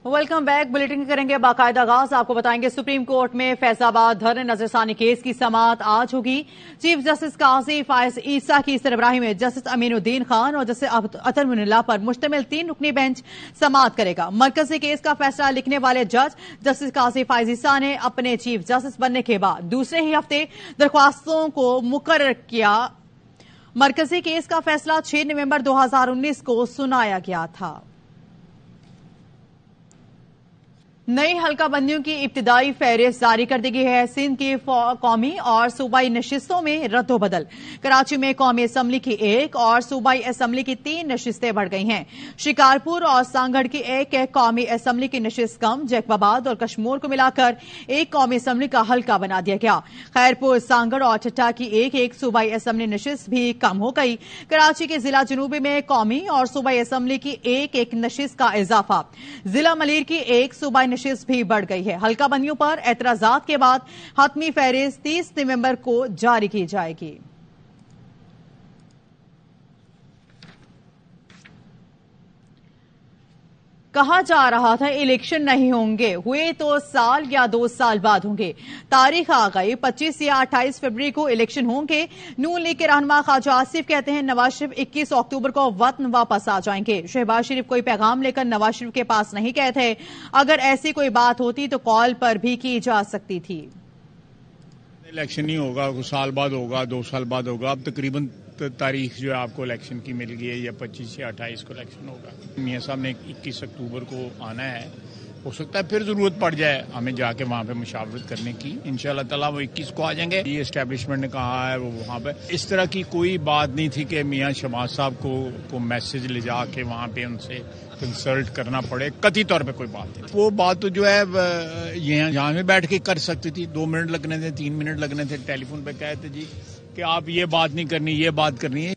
Welcome back. Bulletin करेंगे बाकायदा आगाज। आपको बताएंगे सुप्रीम कोर्ट में फैसलाबाद धरने नजरसानी केस की समाअत आज होगी। चीफ जस्टिस काजी फायज ईसा की सरबराही में जस्टिस अमीनुद्दीन खान और जस्टिस अतर मुनिल्लाह पर मुश्तमिल 3 रुकनी बेंच समाअत करेगा। मरकजी केस का फैसला लिखने वाले जज जस्टिस काजी फायज ईसा ने अपने चीफ जस्टिस बनने के बाद दूसरे ही हफ्ते दरख्वास्तों को मुकर्रर किया। मरकजी केस का फैसला 6 नवंबर 2019 को सुनाया गया था। नई हल्का बंदियों की इब्तिदाई फहरिस्त जारी कर दी गई है। सिंध की कौमी और सूबाई नशिस्तों में रद्दोबदल। कराची में कौमी असम्बली की 1 और सूबाई असम्बली की 3 नशिस्तें बढ़ गई हैं। शिकारपुर और सांगड़ की 1 कौमी असम्बली की नशिस्त कम। जैकबाबाद और कश्मीर को मिलाकर 1 कौमी असम्बली का हल्का बना दिया गया। खैरपुर, सांगड़ और ठट्टा की 1 सूबाई असम्बली नशिस्त भी कम हो गई। कराची के जिला जनूबी में कौमी और सूबाई असम्बली की 1 नशिस्त का इजाफा। जिला मलीर की 1 सूबाई नशिस्त भी बढ़ गई है। हल्का बंदियों पर एतराजात के बाद हतमी फहरिस्त 30 नवंबर को जारी की जाएगी। कहा जा रहा था इलेक्शन नहीं होंगे, हुए तो साल या 2 साल बाद होंगे। तारीख आ गई, 25 या 28 फरवरी को इलेक्शन होंगे। नून लीग के रहनुमा ख्वाजा आसिफ कहते हैं नवाज शरीफ 21 अक्टूबर को वतन वापस आ जाएंगे। शहबाज शरीफ कोई पैगाम लेकर नवाज शरीफ के पास नहीं गए थे। अगर ऐसी कोई बात होती तो कॉल पर भी की जा सकती थी। इलेक्शन नहीं होगा, कुछ साल बाद होगा, 2 साल बाद होगा। अब तकरीबन तारीख जो है आपको इलेक्शन की मिल गई है, या 25 या 28 को इलेक्शन होगा। मियां साहब ने 21 अक्टूबर को आना है। हो सकता है फिर जरूरत पड़ जाए हमें जाके वहां पे मुशावरत करने की। इंशाल्लाह ताला वो 21 को आ जाएंगे। ये एस्टेब्लिशमेंट ने कहा है वो वहां पे इस तरह की कोई बात नहीं थी कि मियां शहबाज साहब को मैसेज ले जाके वहां पे उनसे कंसल्ट करना पड़े। कतई तौर पे कोई बात नहीं। वो बात तो जो है यहाँ में बैठ के कर सकती थी। 2 मिनट लगने थे, 3 मिनट लगने थे। टेलीफोन पे कहते जी कि आप ये बात नहीं करनी, ये बात करनी है।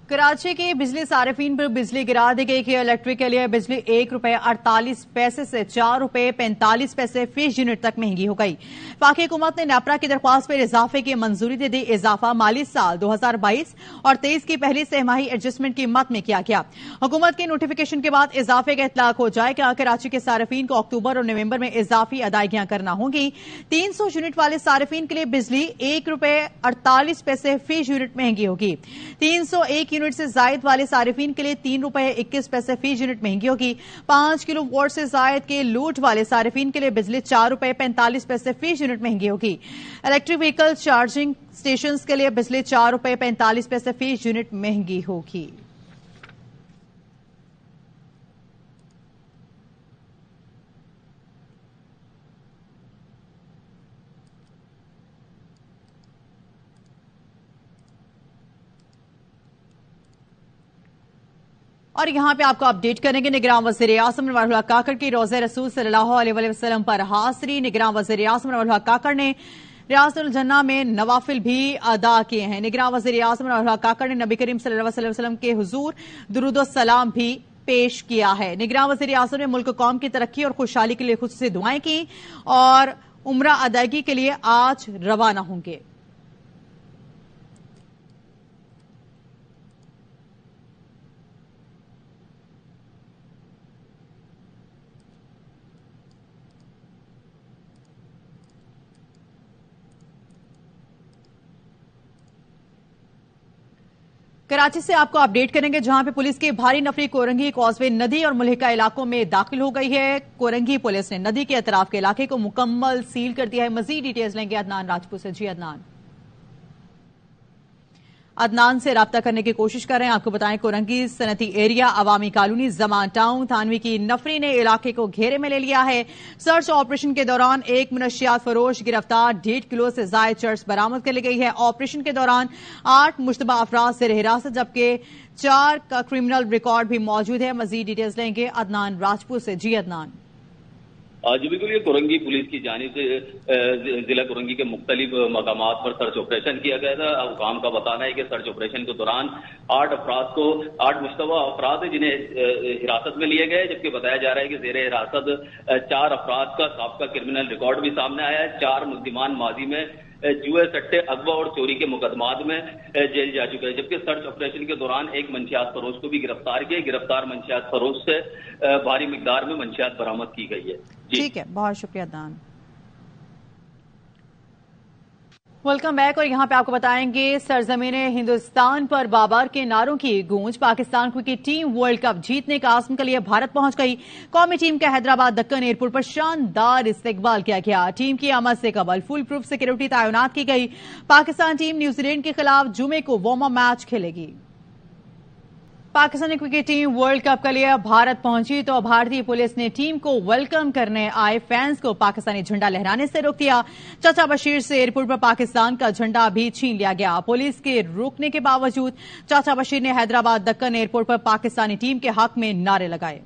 कराची के बिजली सारिफीन पर बिजली गिरा दी गई कि इलेक्ट्रिक के लिए बिजली ₹1.48 से ₹4.45 फी यूनिट तक महंगी हो गई। पाक हुकूमत ने नेपरा की दरख्वास्त पर इजाफे की मंजूरी दे दी। इजाफा माली साल 2022 और 23 की पहली सहमाही एडजस्टमेंट की मद में किया गया। हुकूमत के नोटिफिकेशन के बाद इजाफे का इतलाक हो जाएगा। कराची के सारिफीन को अक्टूबर और नवंबर में इजाफी अदायगियां करना होंगी। 300 यूनिट वाले सारिफीन के लिए बिजली ₹1.48 फी यूनिट महंगी होगी। 301 यूनिट से जायद वाले सारिफीन के लिए ₹3.21 फी यूनिट महंगी होगी। 5 किलो वोट से जायद के लूट वाले सारिफीन के लिए बिजली ₹4.45 फी यूनिट महंगी होगी। इलेक्ट्रिक व्हीकल चार्जिंग स्टेशन के लिए बिजली ₹4.45 फी यूनिट महंगी होगी। और यहां पे आपको अपडेट करेंगे निगरान वज़ीर आज़म नवाज़ शरीफ काकड़ की रोज़े रसूल सल्लल्लाहु अलैहि वसल्लम पर हाज़री। निगरान वज़ीर आज़म नवाज़ शरीफ काकड़ ने रियासतुल जन्ना में नवाफिल भी अदा किए हैं। निगरान वज़ीर आज़म नवाज़ शरीफ काकड़ ने नबी करीम सल्लल्लाहु अलैहि वसल्लम के हुजूर दुरूद और सलाम भी पेश किया है। निगरान वज़ीर आज़म ने मुल्क कौम की तरक्की और खुशहाली के लिए खुसूसी दुआएं की और उम्रा अदायगी के लिए आज रवाना होंगे। कराची से आपको अपडेट करेंगे जहां पे पुलिस की भारी नफरी कोरंगी कॉजवे नदी और मुल्हिका इलाकों में दाखिल हो गई है। कोरंगी पुलिस ने नदी के अतराफ के इलाके को मुकम्मल सील कर दिया है। मजीद डिटेल्स लेंगे अदनान राजपूत से। जी अदनान से राब्ता करने की कोशिश कर रहे हैं। आपको बताएं कोरंगी सनती एरिया, अवामी कॉलोनी, जमान टाउन, थानवी की नफरी ने इलाके को घेरे में ले लिया है। सर्च ऑपरेशन के दौरान 1 मुनशियात फरोश गिरफ्तार, 1.5 किलो से जायद चर्च बरामद कर ली गई है। ऑपरेशन के दौरान 8 मुश्तबा अफराद ज़ेर हिरासत जबकि 4 का क्रिमिनल रिकॉर्ड भी मौजूद है। मजीद डिटेल्स लेंगे अदनान राजपूत से। जी अदनान। जी बिल्कुल, ये कोरंगी पुलिस की जानिब से जिला कोरंगी के मुख्तलिफ मकामात पर सर्च ऑपरेशन किया गया था। हुकाम का बताना है कि सर्च ऑपरेशन के दौरान 8 मुश्तबा अफराद जिन्हें हिरासत में लिए गए, जबकि बताया जा रहा है कि जेर हिरासत 4 अफराद का साबका क्रिमिनल रिकॉर्ड भी सामने आया है। 4 मुल्जिमान माजी में जुए सट्टे अगवा और चोरी के मुकदमात में जेल जा चुके हैं। जबकि सर्च ऑपरेशन के दौरान एक मंशियात फरोश को भी गिरफ्तार किया। गिरफ्तार मंशियात फरोश से भारी मिकदार में मंशियात बरामद की गई है। ठीक है, बहुत शुक्रिया अदनान। Welcome back. और यहां पे आपको बताएंगे सरजमीन हिंदुस्तान पर बाबर के नारों की गूंज। Pakistan cricket team world cup जीतने का आज़म के लिए भारत पहुंच गई। कौमी टीम का हैदराबाद दक्कन एयरपोर्ट पर शानदार इस्तकबाल किया गया। टीम की आमद से कबल फुल प्रूफ सिक्योरिटी तैनात की गई। पाकिस्तान टीम न्यूजीलैंड के खिलाफ जुमे को वार्म अप मैच खेलेगी। Pakistani cricket team world cup के लिए भारत पहुंची तो भारतीय पुलिस ने टीम को वेलकम करने आए फैंस को पाकिस्तानी झंडा लहराने से रोक दिया। चाचा बशीर से एयरपोर्ट पर पाकिस्तान का झंडा भी छीन लिया गया। पुलिस के रोकने के बावजूद चाचा बशीर ने हैदराबाद दक्कन एयरपोर्ट पर पाकिस्तानी टीम के हक में नारे लगाए।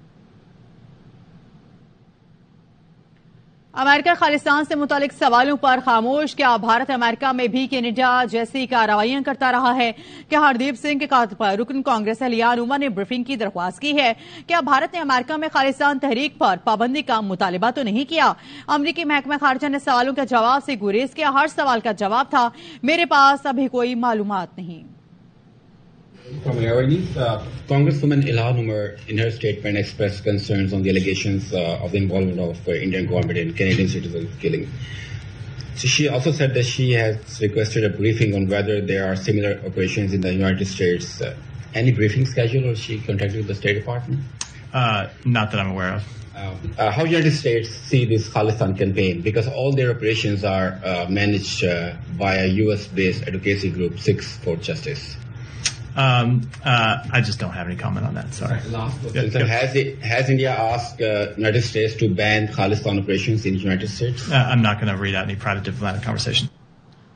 अमेरिका खालिस्तान से मुतालिक सवालों पर खामोश। क्या भारत अमेरिका में भी कनाडा जैसी कार्रवाइयां करता रहा है? क्या हरदीप सिंह के कत्ल पर रुकन कांग्रेस एहलियान उमर ने ब्रीफिंग की दरख्वास्त की है? क्या भारत ने अमेरिका में खालिस्तान तहरीक पर पाबंदी का मुतालबा तो नहीं किया? अमरीकी महकमा खारजा ने सवालों के जवाब से गुरेज किया। हर सवाल का जवाब था, मेरे पास अभी कोई मालूमात नहीं। Congresswoman Ilhan Umar, in her statement, expressed concerns on the allegations of the involvement of Indian government in Canadian citizens killing. So she also said that she has requested a briefing on whether there are similar operations in the United States. Any briefing schedule, or she contacted the State Department? Not that I'm aware of. How United States see this Khalistan campaign? Because all their operations are managed by a U.S.-based advocacy group, Six for Justice. I just don't have any comment on that. Sorry. Last question. So has India asked United States to ban Khalistan operations in the United States? I'm not going to read out any private diplomatic conversation.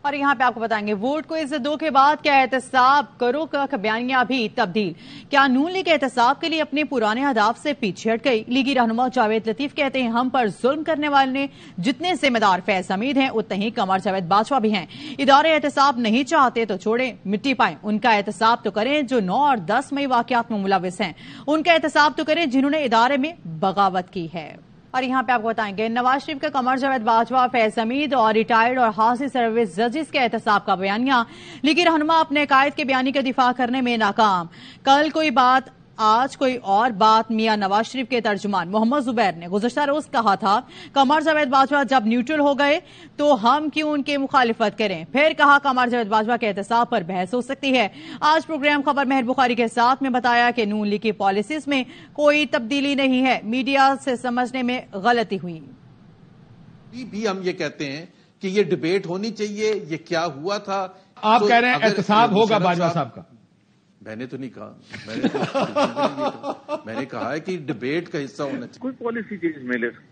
और यहाँ पे आपको बताएंगे vote को इज्जत दो के बाद क्या एहतसाब करो का बयानिया भी तब्दील। क्या नून लीग एहतसाब के लिए अपने पुराने अहदाफ से पीछे हट गई? लीगी रहनुमा जावेद लतीफ कहते हैं हम पर जुल्म करने वाले जितने जिम्मेदार फैज हमीद हैं उतने ही कमर जावेद बाजवा भी हैं। इदारे एहतसाब नहीं चाहते तो छोड़े, मिट्टी पाएं। उनका एहतसाब तो करें जो 9 और 10 मई वाकयात में मुलविस हैं। उनका एहतसाब तो करें जिन्होंने इदारे में बगावत की है। और यहाँ पे आपको बताएंगे नवाज शरीफ का कमर जावेद बाजवा, फैज हमीद और रिटायर्ड और हाउसी सर्विस जजेस के एहतसाब का बयानिया। लीगी रहनुमा अपने कायद के बयानी का दिफा करने में नाकाम। कल कोई बात आज कोई और बात। मियां नवाज शरीफ के तर्जुमान मोहम्मद जुबैर ने गुज़श्ता रोज कहा था कमर जावेद बाजवा जब न्यूट्रल हो गए तो हम क्यों उनकी मुखालिफत करें। फिर कहा कमर जावेद बाजवा के एहतसाब पर बहस हो सकती है। आज प्रोग्राम खबर मेहर बुखारी के साथ में बताया कि नून लीग की पॉलिसीज में कोई तब्दीली नहीं है, मीडिया से समझने में गलती हुई। भी हम ये कहते हैं कि ये डिबेट होनी चाहिए, ये क्या हुआ था। आप कह रहे हैं एहतसाब होगा बाजवा साहब का? मैंने तो नहीं कहा, मैंने कहा है कि डिबेट का हिस्सा होना चाहिए। कोई पॉलिसी चेंज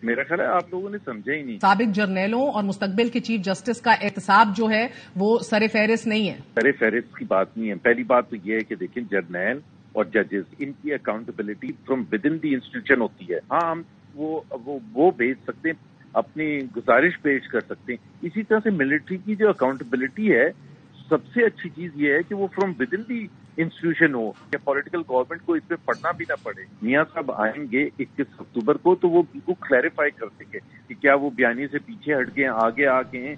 मेरा ख्याल है आप लोगों ने समझा ही नहीं। साबिक जर्नैलों और मुस्तकबिल के चीफ जस्टिस का एहतसाब जो है वो सरे फहरिस्त नहीं है। सरे फहरिस्त की बात नहीं है। पहली बात तो ये है कि देखिए जर्नैल और जजेस इनकी accountability from with in the institution होती है। हाँ हम वो भेज सकते हैं, अपनी गुजारिश पेश कर सकते हैं। इसी तरह से मिलिट्री की जो अकाउंटेबिलिटी है सबसे अच्छी चीज ये है कि वो from with in the institution हो, या पॉलिटिकल गवर्नमेंट को इस पे पढ़ना भी ना पड़े। मियां साहब आएंगे 21 अक्टूबर को तो वो बिल्कुल क्लैरिफाई कर देंगे कि क्या वो बयानी से पीछे हट गए, आगे आ गए हैं।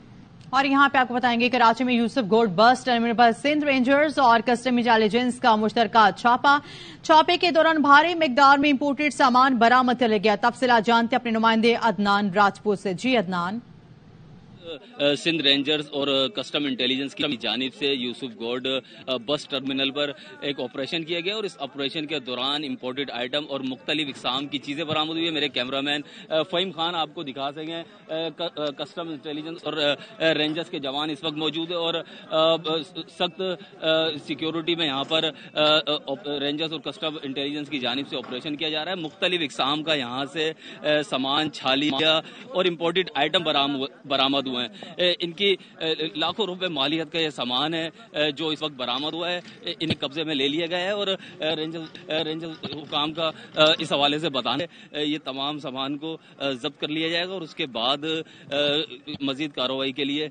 और यहाँ पे आपको बताएंगे कराची में यूसुफ गोड बस टर्मिनल पर सिंध रेंजर्स और कस्टम इंटेलिजेंस का मुश्तरका छापे के दौरान भारी मिकदार में इंपोर्टेड सामान बरामद कर लिया गया। तफसीलात जानते अपने नुमाइंदे अदनान राजपूत से। जी अदनान। सिंध रेंजर्स और कस्टम इंटेलिजेंस की जानिब से यूसुफ गोड बस टर्मिनल पर एक ऑपरेशन किया गया और इस ऑपरेशन के दौरान इंपोर्टेड आइटम और मुख्तलिफ इकसाम की चीजें बरामद हुई है। मेरे कैमरामैन फ़हीम खान आपको दिखा सकें। कस्टम इंटेलिजेंस और रेंजर्स के जवान इस वक्त मौजूद है और सख्त सिक्योरिटी में यहाँ पर रेंजर्स और कस्टम इंटेलिजेंस की जानिब से ऑपरेशन किया जा रहा है। मुख्तलिफ इकसाम का यहाँ से सामान छालिया और इम्पोर्टेड आइटम बरामद हुए हैं। इनकी लाखों रुपए मालियत का ये सामान है जो इस वक्त बरामद हुआ है, इन्हें कब्जे में ले लिया गया है और रेंजर्स हुकाम का इस हवाले से बताने ये तमाम सामान को जब्त कर लिया जाएगा और उसके बाद मजीद कार्रवाई के लिए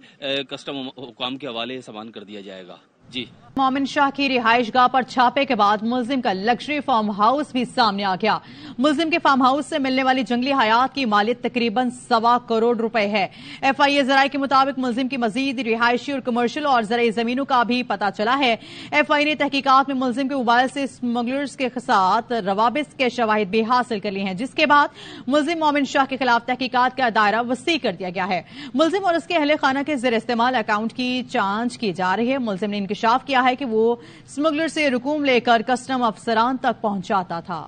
कस्टम हुकाम के हवाले सामान कर दिया जाएगा। जी। मोमिन शाह की रिहाइश गाह पर छापे के बाद मुलजिम का लग्जरी फार्म हाउस भी सामने आ गया। मुलजिम के फार्म हाउस से मिलने वाली जंगली हयात की मालियत तकरीबन 1.25 करोड़ रुपए है। FIA जराये के मुताबिक मुलजिम की मजीद रिहायशी और कमर्शियल और ज़राई जमीनों का भी पता चला है। FIA ने तहकीकात में मुलजिम के मोबाइल से स्मगलर्स के साथ रवाबित के शवाहिद भी हासिल कर लिए हैं, जिसके बाद मुलजिम मोमिन शाह के खिलाफ तहकीकात का दायरा वसी कर दिया गया है। मुलजिम और उसके अहले खाना के ज़ेर इस्तेमाल अकाउंट की जांच की जा रही है। मुलजिम ने इंकशाफ किया है कि वो स्मगलर से रकूम लेकर कस्टम अफसरान तक पहुंचाता था।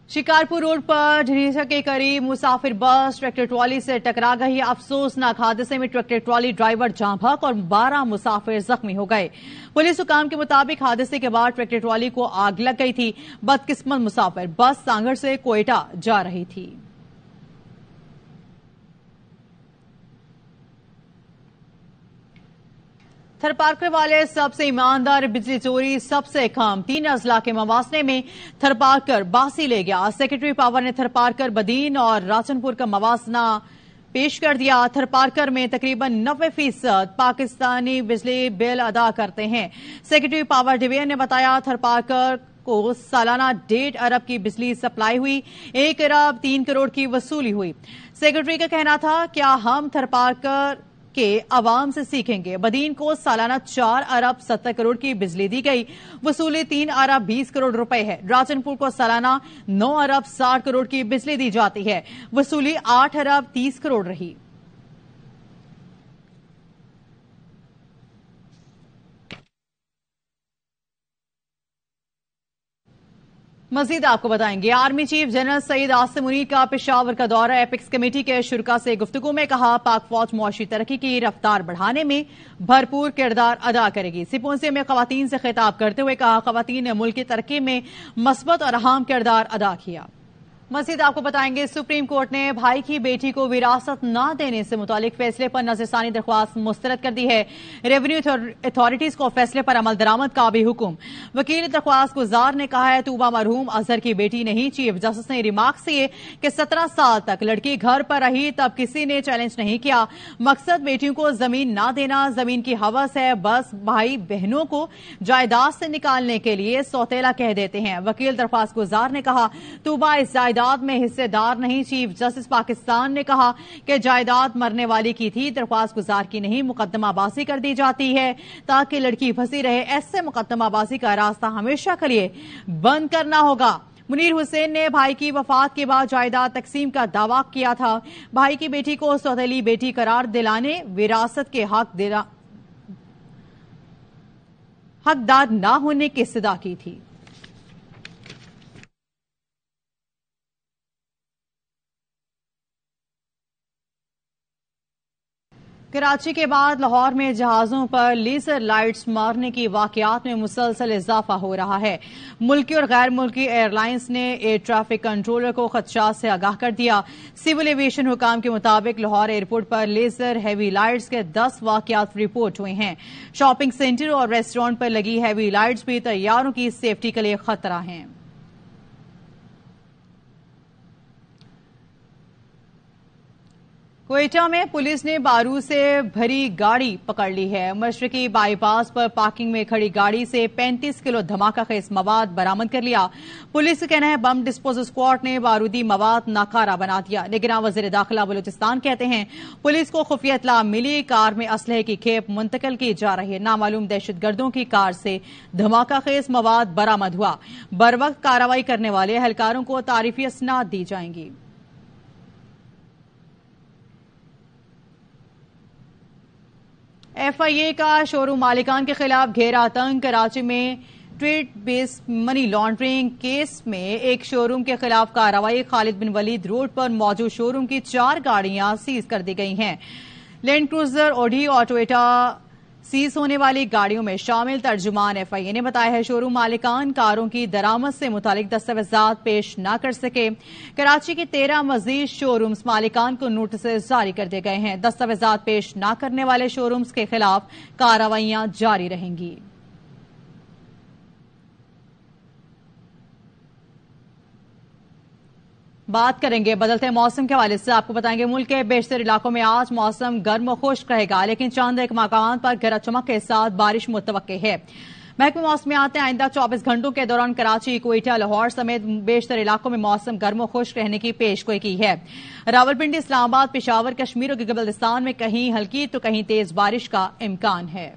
शिकारपुर रोड पर ढरीसा के करीब मुसाफिर बस ट्रैक्टर ट्रॉली से टकरा गई। अफसोसनाक हादसे में ट्रैक्टर ट्रॉली ड्राइवर जाँ बहक और 12 मुसाफिर जख्मी हो गए। पुलिस हुकाम के मुताबिक हादसे के बाद ट्रैक्टर ट्रॉली को आग लग गई थी। बदकिस्मत मुसाफिर बस सांगड़ से कोयटा जा रही थी। थरपारकर वाले सबसे ईमानदार, बिजली चोरी सबसे कम। 3 अजला के मवासने में थरपारकर बासी ले गया। सेक्रेटरी पावर ने थरपारकर, बदीन और राचनपुर का मवासना पेश कर दिया। थरपारकर में तकरीबन 90% पाकिस्तानी बिजली बिल अदा करते हैं। सेक्रेटरी पावर डिवीजन ने बताया थरपारकर को सालाना 1.5 अरब की बिजली सप्लाई हुई, 1 अरब 3 करोड़ की वसूली हुई। सेक्रेटरी का कहना था, क्या हम थरपारकर के अवाम से सीखेंगे। बदीन को सालाना 4 अरब 70 करोड़ की बिजली दी गई, वसूली 3 अरब 20 करोड़ रुपए है। राजनपुर को सालाना 9 अरब 60 करोड़ की बिजली दी जाती है, वसूली 8 अरब 30 करोड़ रही। मजीद आपको बताएंगे। Army chief general Syed Asim Munir का पेशावर का दौरा। एपिक्स कमेटी के शुरा से गुफ्तगू में कहा, पाक फौज मुआशी तरक्की की रफ्तार बढ़ाने में भरपूर किरदार अदा करेगी। सिपोंसे में खवातीन से खिताब करते हुए कहा, खवातीन ने मुल्क की तरक्की में मस्बत और अहम किरदार अदा किया। मजीद आपको बताएंगे, सुप्रीम कोर्ट ने भाई की बेटी को विरासत न देने से मुतालिक फैसले पर नजरसानी दरख्वास्त मुस्तरद कर दी है। रेवेन्यू अथॉरिटीज को फैसले पर अमल दरामद का भी हुक्म। वकील दरख्वास्त गुजार ने कहा है, तूबा मरहूम अजहर की बेटी नहीं। चीफ जस्टिस ने रिमार्क्स किए कि 17 साल तक लड़की घर पर रही, तब किसी ने चैलेंज नहीं किया। मकसद बेटियों को जमीन न देना, जमीन की हवस है, बस भाई बहनों को जायदाद से निकालने के लिए सौतेला कह देते हैं। वकील दरख्वास्त गुजार ने कहा, तूबा इस जायदाद में हिस्सेदार नहीं। चीफ जस्टिस पाकिस्तान ने कहा कि जायदाद मरने वाली की थी, दरख्वास्त गुजार की नहीं। मुकदमाबाजी कर दी जाती है ताकि लड़की फंसी रहे। ऐसे मुकदमाबाजी का रास्ता हमेशा के लिए बंद करना होगा। मुनीर हुसैन ने भाई की वफात के बाद जायदाद तकसीम का दावा किया था। भाई की बेटी को सौतेली बेटी करार दिलाने, विरासत के हकदार न होने की सदा की थी। कराची के बाद लाहौर में जहाजों पर लेजर लाइट्स मारने की वाकयात में मुसलसल इजाफा हो रहा है। मुल्की और गैर मुल्की एयरलाइंस ने एयर ट्रैफिक कंट्रोलर को खदशात से आगाह कर दिया। सिविल एविएशन हुकाम के मुताबिक लाहौर एयरपोर्ट पर लेजर हैवी लाइट्स के 10 वाकयात रिपोर्ट हुए हैं। शॉपिंग सेंटर और रेस्टोरेंट पर लगी हैवी लाइट्स भी तैयारों की सेफ्टी के लिए खतरा हैं। कोयटा में पुलिस ने बारूद से भरी गाड़ी पकड़ ली है। मशरकी बाईपास पर पार्किंग में खड़ी गाड़ी से 35 किलो धमाका खेज मवाद बरामद कर लिया। पुलिस का कहना है, बम डिस्पोजल स्क्वाड ने बारूदी मवाद नाकारा बना दिया। निगरान वजीर दाखिला बलूचिस्तान कहते हैं, पुलिस को खुफिया इत्तला मिली, कार में असलहे की खेप मुंतकिल की जा रही है। नामालूम दहशतगर्दों की कार से धमाका खेज मवाद बरामद हुआ। बर वक्त कार्रवाई करने वाले एहलकारों को तारीफी असनाद दी जाएंगी। FIA का शोरूम मालिकान के खिलाफ घेरा आतंक। कराची में trade based money laundering case में एक शोरूम के खिलाफ कार्रवाई। खालिद बिन वलीद रोड पर मौजूद शोरूम की 4 गाड़ियां सीज कर दी गई हैं। लैंड क्रूजर, ऑडी और टोयोटा सीज होने वाली गाड़ियों में शामिल। तर्जुमान FIA ने बताया है, शोरूम मालिकान कारों की दरामद से मुतालिक दस्तावेजात पेश न कर सके। कराची के 13 मजीद शोरूम्स मालिकान को नोटिस जारी कर दिए गए हैं। दस्तावेजात पेश न करने वाले शोरूम्स के खिलाफ कार्रवाइयां जारी रहेंगी। بات کریں گے بدلتے موسم کے حوالے سے. آپ کو بتائیں گے ملک کے بیشتر علاقوں میں آج موسم گرم و خشک رہے گا، لیکن چند ایک مقامات پر گرج چمک کے ساتھ بارش متوقع ہے. محکمہ موسمیات نے آئندہ 24 گھنٹوں کے دوران کراچی، کوئٹہ، لاہور سمیت بیشتر علاقوں میں موسم گرم و خشک رہنے کی پیشگوئی کی ہے. راولپنڈی، اسلام آباد، پشاور، کشمیر اور گلگت بلتستان میں کہیں ہلکی تو کہیں تیز بارش کا امکان ہے.